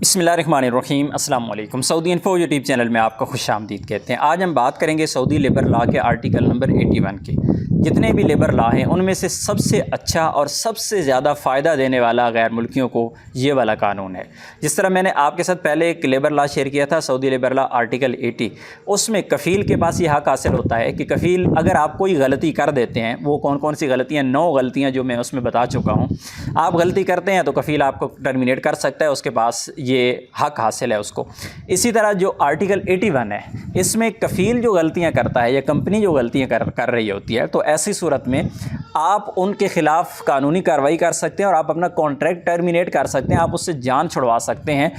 बिस्मिल्लाहिर्रहमानिर्रहीम अस्सलाम वालेकुम। सऊदी इन्फो यूट्यूब चैनल में आपको खुशामदीद कहते हैं। आज हम बात करेंगे सऊदी लेबर लॉ के आर्टिकल नंबर 81 की। जितने भी लेबर लॉ हैं उनमें से सबसे अच्छा और सबसे ज़्यादा फ़ायदा देने वाला गैर मुल्कियों को ये वाला कानून है। जिस तरह मैंने आपके साथ पहले एक लेबर लॉ शेयर किया था, सऊदी लेबर लॉ आर्टिकल 80, उसमें कफ़ील के पास ये हक़ हासिल होता है कि कफ़ील अगर आप कोई गलती कर देते हैं, वो कौन कौन सी गलतियाँ, 9 गलतियाँ जो मैं उसमें बता चुका हूँ, आप गलती करते हैं तो कफ़ील आपको टर्मिनेट कर सकता है, उसके पास ये हक़ हासिल है उसको। इसी तरह जो आर्टिकल 81 है, इसमें कफ़ील जो गलतियां करता है या कंपनी जो गलतियां कर रही होती है, तो ऐसी सूरत में आप उनके ख़िलाफ़ कानूनी कार्रवाई कर सकते हैं और आप अपना कॉन्ट्रैक्ट टर्मिनेट कर सकते हैं, आप उससे जान छुड़वा सकते हैं।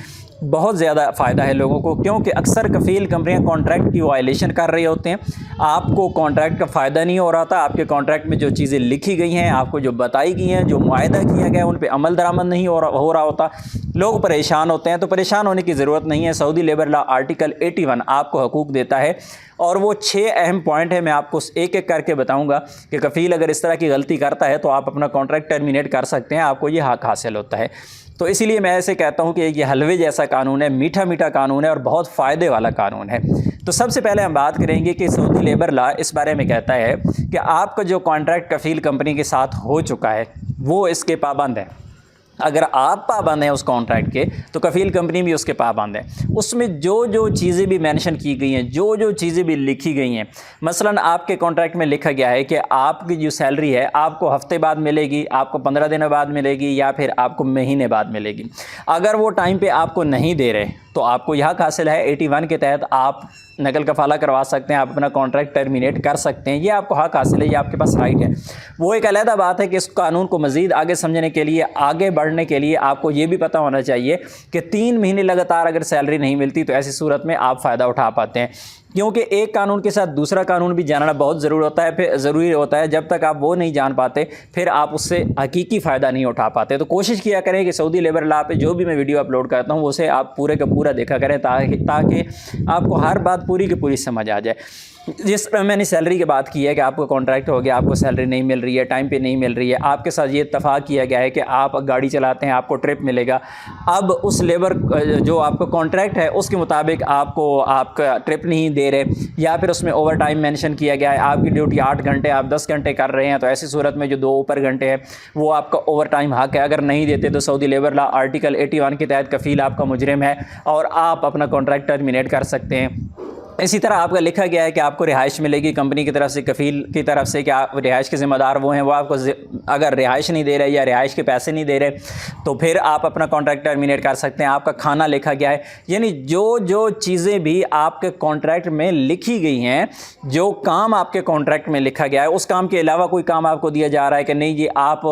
बहुत ज़्यादा फ़ायदा है लोगों को, क्योंकि अक्सर कफ़ील कंपनियां कॉन्ट्रैक्ट की वायलेशन कर रही होते हैं। आपको कॉन्ट्रैक्ट का फ़ायदा नहीं हो रहा था, आपके कॉन्ट्रैक्ट में जो चीज़ें लिखी गई हैं, आपको जो बताई गई हैं, जो मुआहदा किया गया है, उन पे अमल दरामद नहीं हो रहा होता, लोग परेशान होते हैं। तो परेशान होने की ज़रूरत नहीं है। सऊदी लेबर लॉ आर्टिकल 81 आपको हकूक़ देता है और वो 6 अहम पॉइंट है। मैं आपको एक एक करके बताऊंगा कि कफ़ील अगर इस तरह की गलती करता है तो आप अपना कॉन्ट्रैक्ट टर्मिनेट कर सकते हैं, आपको ये हक़ हासिल होता है। तो इसीलिए मैं ऐसे कहता हूं कि ये हलवे जैसा कानून है, मीठा मीठा कानून है और बहुत फ़ायदे वाला कानून है। तो सबसे पहले हम बात करेंगे कि सऊदी लेबर लॉ इस बारे में कहता है कि आपका जो कॉन्ट्रैक्ट कफ़ील कंपनी के साथ हो चुका है वो इसके पाबंद है। अगर आप पाबंद हैं उस कॉन्ट्रैक्ट के, तो कफ़ील कंपनी भी उसके पाबंद है। उसमें जो जो चीज़ें भी मेंशन की गई हैं, जो जो चीज़ें भी लिखी गई हैं, मसलन आपके कॉन्ट्रैक्ट में लिखा गया है कि आपकी जो सैलरी है आपको हफ्ते बाद मिलेगी, आपको 15 दिन बाद मिलेगी या फिर आपको महीने बाद मिलेगी। अगर वो टाइम पे आपको नहीं दे रहे तो आपको यह हासिल है 81 के तहत आप नकल कफ़ाला करवा सकते हैं, आप अपना कॉन्ट्रैक्ट टर्मिनेट कर सकते हैं। ये आपको हक़ हासिल है, ये आपके पास राइट है। वो एक अलग बात है कि इस कानून को मज़ीद आगे समझने के लिए, आगे बढ़ने के लिए आपको ये भी पता होना चाहिए कि 3 महीने लगातार अगर सैलरी नहीं मिलती तो ऐसी सूरत में आप फ़ायदा उठा पाते हैं, क्योंकि एक कानून के साथ दूसरा कानून भी जानना बहुत ज़रूरी होता है। जब तक आप वो नहीं जान पाते फिर आप उससे हकीकी फ़ायदा नहीं उठा पाते। तो कोशिश किया करें कि सऊदी लेबर लॉ पे जो भी मैं वीडियो अपलोड करता हूँ उसे आप पूरे का पूरा देखा करें, ताकि आपको हर बात पूरी की पूरी समझ आ जाए। जिस तरह मैंने सैलरी की बात की है कि आपको कॉन्ट्रैक्ट हो गया, आपको सैलरी नहीं मिल रही है, टाइम पे नहीं मिल रही है, आपके साथ ये इत्तफाक किया गया है कि आप गाड़ी चलाते हैं आपको ट्रिप मिलेगा। अब उस लेबर जो आपका कॉन्ट्रैक्ट है उसके मुताबिक आपको आपका ट्रिप नहीं दे रहे, या फिर उसमें ओवर टाइम मेंशन किया गया है, आपकी ड्यूटी 8 घंटे आप 10 घंटे कर रहे हैं, तो ऐसी सूरत में जो 2 ऊपर घंटे हैं वो आपका ओवर टाइम हक़ है। अगर नहीं देते तो सऊदी लेबर लॉ आर्टिकल 81 के तहत कफ़ील आपका मुजरिम है और आप अपना कॉन्ट्रैक्ट टर्मिनेट कर सकते हैं। इसी तरह आपका लिखा गया है कि आपको रिहाइश मिलेगी कंपनी की तरफ से, कफ़ील की तरफ से, कि आप रिहाइश के ज़िम्मेदार वो हैं। वो आपको अगर रिहाइश नहीं दे रहे या रिहाइश के पैसे नहीं दे रहे तो फिर आप अपना कॉन्ट्रैक्ट टर्मिनेट कर सकते हैं। आपका खाना लिखा गया है, यानी जो जो चीज़ें भी आपके कॉन्ट्रैक्ट में लिखी गई हैं, जो काम आपके कॉन्ट्रैक्ट में लिखा गया है, उस काम के अलावा कोई काम आपको दिया जा रहा है कि नहीं जी आप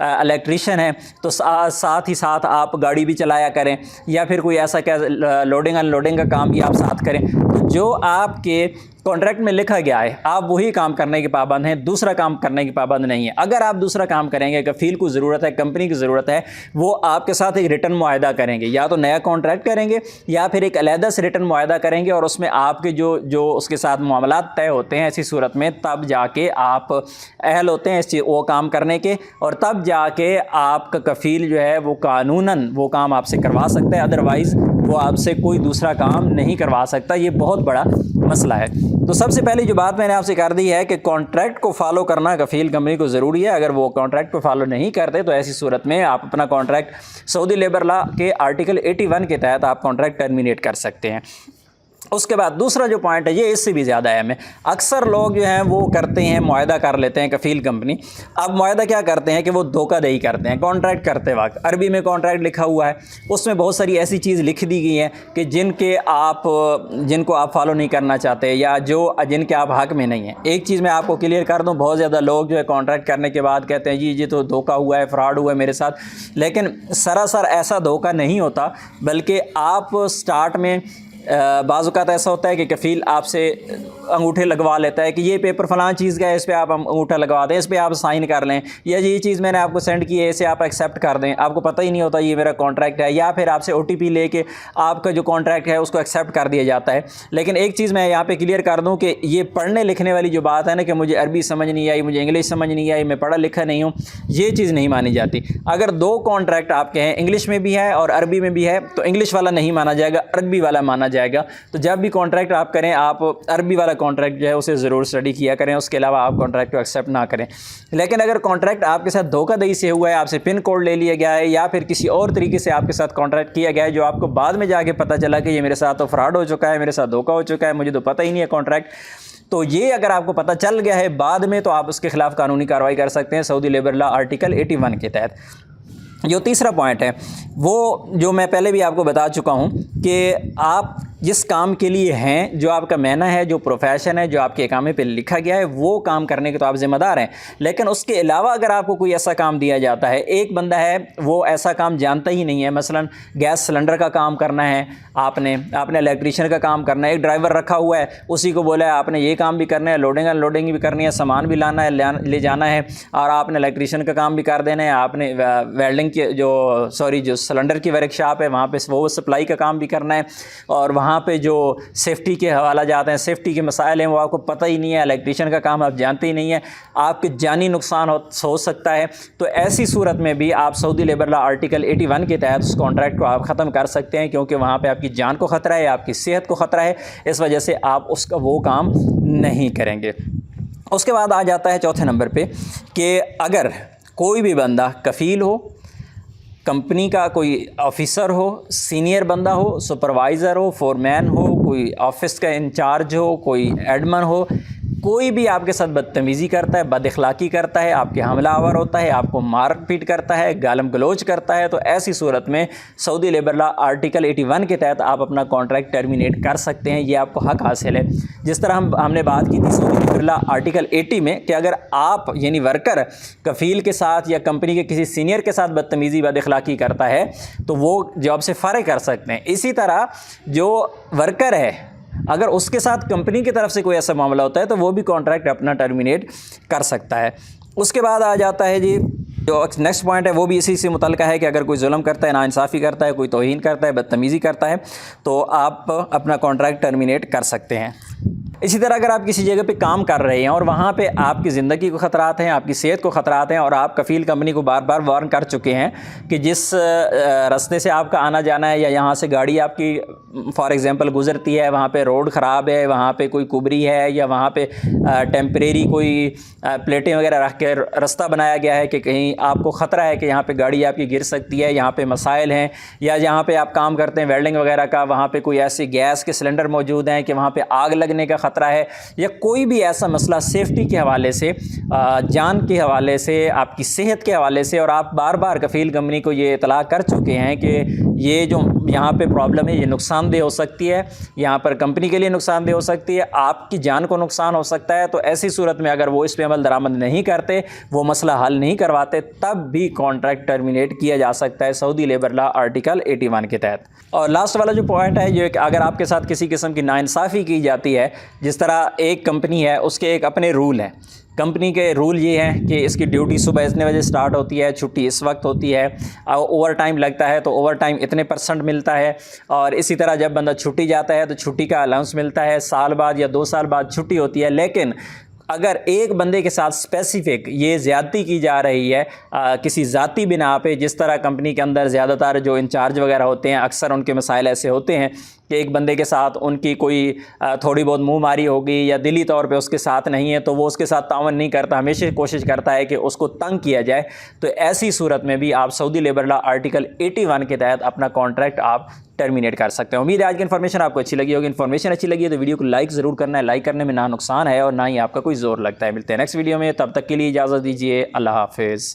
इलेक्ट्रीशियन हैं तो साथ ही साथ आप गाड़ी भी चलाया करें, या फिर कोई ऐसा क्या लोडिंग अनलोडिंग का काम भी आप साथ करें, तो जो आपके कॉन्ट्रैक्ट में लिखा गया है आप वही काम करने के पाबंद हैं, दूसरा काम करने की पाबंद नहीं है। अगर आप दूसरा काम करेंगे, कफ़ील को ज़रूरत है, कंपनी की ज़रूरत है, वो आपके साथ एक रिटर्न मुआहदा करेंगे, या तो नया कॉन्ट्रैक्ट करेंगे या फिर एक अलहदा से रिटर्न मुआहदा करेंगे और उसमें आपके जो उसके साथ मामलात तय होते हैं। ऐसी सूरत में तब जाके आप अहल होते हैं वो काम करने के, और तब जाके आपका कफ़ील जो है वो कानूनन वो काम आपसे करवा सकता है, अदरवाइज़ वो आपसे कोई दूसरा काम नहीं करवा सकता। ये बहुत बड़ा मसला है। तो सबसे पहले जो बात मैंने आपसे कर दी है कि कॉन्ट्रैक्ट को फॉलो करना कफ़ील कंपनी को ज़रूरी है। अगर वो कॉन्ट्रैक्ट को फॉलो नहीं करते तो ऐसी सूरत में आप अपना कॉन्ट्रैक्ट सऊदी लेबर लॉ के आर्टिकल 81 के तहत आप कॉन्ट्रैक्ट टर्मिनेट कर सकते हैं। उसके बाद दूसरा जो पॉइंट है ये इससे भी ज़्यादा अहम है। अक्सर लोग जो हैं वो करते हैं, मुआहदा कर लेते हैं कफ़ील कंपनी। अब मुआहदा क्या करते हैं कि वो धोखाधड़ी करते हैं कॉन्ट्रैक्ट करते वक्त। अरबी में कॉन्ट्रैक्ट लिखा हुआ है, उसमें बहुत सारी ऐसी चीज़ लिख दी गई हैं कि जिनको आप फॉलो नहीं करना चाहते या जिनके आप हक़ में नहीं हैं। एक चीज़ मैं आपको क्लियर कर दूँ, बहुत ज़्यादा लोग जो है कॉन्ट्रैक्ट करने के बाद कहते हैं जी तो धोखा हुआ है, फ्रॉड हुआ है मेरे साथ, लेकिन सरासर ऐसा धोखा नहीं होता, बल्कि आप स्टार्ट में बाज़ औक़ात ऐसा होता है कि कफ़ील आपसे अंगूठे लगवा लेता है कि ये पेपर फलां चीज़ का है, इस पर आप अंगूठा लगवा दें, इस पर आप साइन कर लें, या ये चीज़ मैंने आपको सेंड की है, इसे आप एक्सेप्ट कर दें। आपको पता ही नहीं होता ये मेरा कॉन्ट्रैक्ट है, या फिर आपसे OTP लेके आपका जो कॉन्ट्रैक्ट है उसको एक्सेप्ट कर दिया जाता है। लेकिन एक चीज़ मैं यहाँ पे क्लियर कर दूँ कि ये पढ़ने लिखने वाली जो बात है ना कि मुझे अरबी समझ नहीं आई, मुझे इंग्लिश समझ नहीं आई, मैं पढ़ा लिखा नहीं हूँ, ये चीज़ नहीं मानी जाती। अगर 2 कॉन्ट्रैक्ट आपके हैं, इंग्लिश में भी है और अरबी में भी है, तो इंग्लिश वाला नहीं माना जाएगा, अरबी वाला माना जाएगा। तो जब भी कॉन्ट्रैक्ट आप करें, आप अरबी वाला कॉन्ट्रैक्ट जो है उसे ज़रूर स्टडी किया करें, उसके अलावा आप कॉन्ट्रैक्ट को एक्सेप्ट ना करें। लेकिन अगर कॉन्ट्रैक्ट आपके साथ धोखाधड़ी से हुआ है, आपसे पिन कोड ले लिया गया है, या फिर किसी और तरीके से आपके साथ कॉन्ट्रैक्ट किया गया है जो आपको बाद में जाके पता चला कि ये मेरे साथ तो फ्रॉड हो चुका है, मेरे साथ धोखा हो चुका है, मुझे तो पता ही नहीं है कॉन्ट्रैक्ट, तो ये अगर आपको पता चल गया है बाद में, तो आप उसके खिलाफ कानूनी कार्रवाई कर सकते हैं सऊदी लेबर लॉ आर्टिकल 81 के तहत। जो तीसरा पॉइंट है वो जो मैं पहले भी आपको बता चुका हूँ कि आप जिस काम के लिए हैं, जो आपका मेहनत है, जो प्रोफेशन है, जो आपके इकामे पे लिखा गया है, वो काम करने के तो आप ज़िम्मेदार हैं। लेकिन उसके अलावा अगर आपको कोई ऐसा काम दिया जाता है, एक बंदा है वो ऐसा काम जानता ही नहीं है, मसलन गैस सिलेंडर का काम करना है, आपने इलेक्ट्रीशियन का काम करना है, एक ड्राइवर रखा हुआ है, उसी को बोला है आपने ये काम भी करना है, लोडिंग अनलोडिंग भी करनी है, सामान भी लाना है, ले जाना है, और आपने इलेक्ट्रीशियन का काम भी कर देना है, आपने वेल्डिंग की जो सिलेंडर की वर्कशॉप है वहाँ पे वो सप्लाई का काम भी करना है, और वहाँ पे जो सेफ्टी के हवाला जाते हैं, सेफ्टी के मसाइल हैं, वो आपको पता ही नहीं है, इलेक्ट्रीशियन का काम आप जानते ही नहीं है, आपके जानी नुकसान हो सकता है। तो ऐसी सूरत में भी आप सऊदी लेबर लॉ आर्टिकल 81 के तहत उस कॉन्ट्रैक्ट को आप ख़त्म कर सकते हैं, क्योंकि वहाँ पे आपकी जान को ख़तरा है, आपकी सेहत को ख़तरा है, इस वजह से आप उसका वो काम नहीं करेंगे। उसके बाद आ जाता है चौथे नंबर पे कि अगर कोई भी बंदा कफ़ील हो, कंपनी का कोई ऑफिसर हो, सीनियर बंदा हो, सुपरवाइज़र हो, फोरमैन हो, कोई ऑफिस का इंचार्ज हो, कोई एडमन हो, कोई भी आपके साथ बदतमीज़ी करता है, बदअखलाक़ी करता है, आपके हमलावर होता है, आपको मार पीट करता है, गालम गलोच करता है, तो ऐसी सूरत में सऊदी लेबर लॉ आर्टिकल 81 के तहत आप अपना कॉन्ट्रैक्ट टर्मिनेट कर सकते हैं। ये आपको हक हासिल है। जिस तरह हमने बात की थी सऊदी लेबर लॉ आर्टिकल 80 में कि अगर आप यानी वर्कर कफ़ील के साथ या कंपनी के किसी सीनियर के साथ बदतमीज़ी बदअखलाक़ी करता है तो वो जॉब से फ़ारिग कर सकते हैं। इसी तरह जो वर्कर है, अगर उसके साथ कंपनी की तरफ से कोई ऐसा मामला होता है तो वो भी कॉन्ट्रैक्ट अपना टर्मिनेट कर सकता है। उसके बाद आ जाता है जी जो नेक्स्ट पॉइंट है वो भी इसी से मुतल्लिक़ है कि अगर कोई जुल्म करता है, नाइंसाफ़ी करता है, कोई तौहीन करता है, बदतमीज़ी करता है, तो आप अपना कॉन्ट्रैक्ट टर्मिनेट कर सकते हैं। इसी तरह अगर आप किसी जगह पे काम कर रहे हैं और वहाँ पे आपकी ज़िंदगी को ख़तरात हैं, आपकी सेहत को ख़तरात हैं, और आप कफ़ील कंपनी को बार बार वार्न कर चुके हैं कि जिस रास्ते से आपका आना जाना है या यहाँ से गाड़ी आपकी फॉर एग्ज़ाम्पल गुज़रती है, वहाँ पे रोड ख़राब है, वहाँ पे कोई कुबरी है, या वहाँ पे टेम्परेरी कोई प्लेटें वगैरह रख के रास्ता बनाया गया है कि कहीं आपको ख़तरा है कि यहाँ पे गाड़ी आपकी गिर सकती है, यहाँ पे मसाइल हैं, या जहाँ पे आप काम करते हैं वेल्डिंग वगैरह का, वहाँ पे कोई ऐसे गैस के सिलेंडर मौजूद हैं कि वहाँ पे आग लगने का ख़तरा है, या कोई भी ऐसा मसला सेफ्टी के हवाले से, जान के हवाले से, आपकी सेहत के हवाले से, और आप बार बार कफ़ील कंपनी को ये इतला कर चुके हैं कि ये जो यहाँ पे प्रॉब्लम है ये नुकसानदेह हो सकती है, यहाँ पर कंपनी के लिए नुकसानदेह हो सकती है, आपकी जान को नुकसान हो सकता है, तो ऐसी सूरत में अगर वो इस पर अमल दरामद नहीं करते, वो मसला हल नहीं करवाते, तब भी कॉन्ट्रैक्ट टर्मिनेट किया जा सकता है सऊदी लेबर लॉ आर्टिकल 81 के तहत। और लास्ट वाला जो पॉइंट है जो अगर आपके साथ किसी किस्म की नाइंसाफ़ी की जाती है, जिस तरह एक कंपनी है उसके एक अपने रूल हैं, कंपनी के रूल ये हैं कि इसकी ड्यूटी सुबह इतने बजे स्टार्ट होती है, छुट्टी इस वक्त होती है, ओवर टाइम लगता है तो ओवर टाइम इतने % मिलता है, और इसी तरह जब बंदा छुट्टी जाता है तो छुट्टी का अलाउंस मिलता है, साल बाद या 2 साल बाद छुट्टी होती है। लेकिन अगर एक बंदे के साथ स्पेसिफ़िक ये ज़्यादती की जा रही है किसी ज़ाती बिना पे, जिस तरह कंपनी के अंदर ज़्यादातर जो इंचार्ज वगैरह होते हैं अक्सर उनके मसाइल ऐसे होते हैं कि एक बंदे के साथ उनकी कोई थोड़ी बहुत मुँहमारी होगी या दिली तौर पे उसके साथ नहीं है, तो वो उसके साथ तावन नहीं करता, हमेशा कोशिश करता है कि उसको तंग किया जाए। तो ऐसी सूरत में भी आप सऊदी लेबर लॉ आर्टिकल 81 के तहत अपना कॉन्ट्रैक्ट आप टर्मिनेट कर सकते हैं। उम्मीद है आज की इन्फॉर्मेशन आपको अच्छी लगी होगी। इन्फॉर्मेशन अच्छी लगी है तो वीडियो को लाइक ज़रूर करना है, लाइक करने में ना नुकसान है और ना ही आपका कोई ज़ोर लगता है। मिलते हैं नेक्स्ट वीडियो में, तब तक के लिए इजाज़त दीजिए। अल्लाह हाफिज़।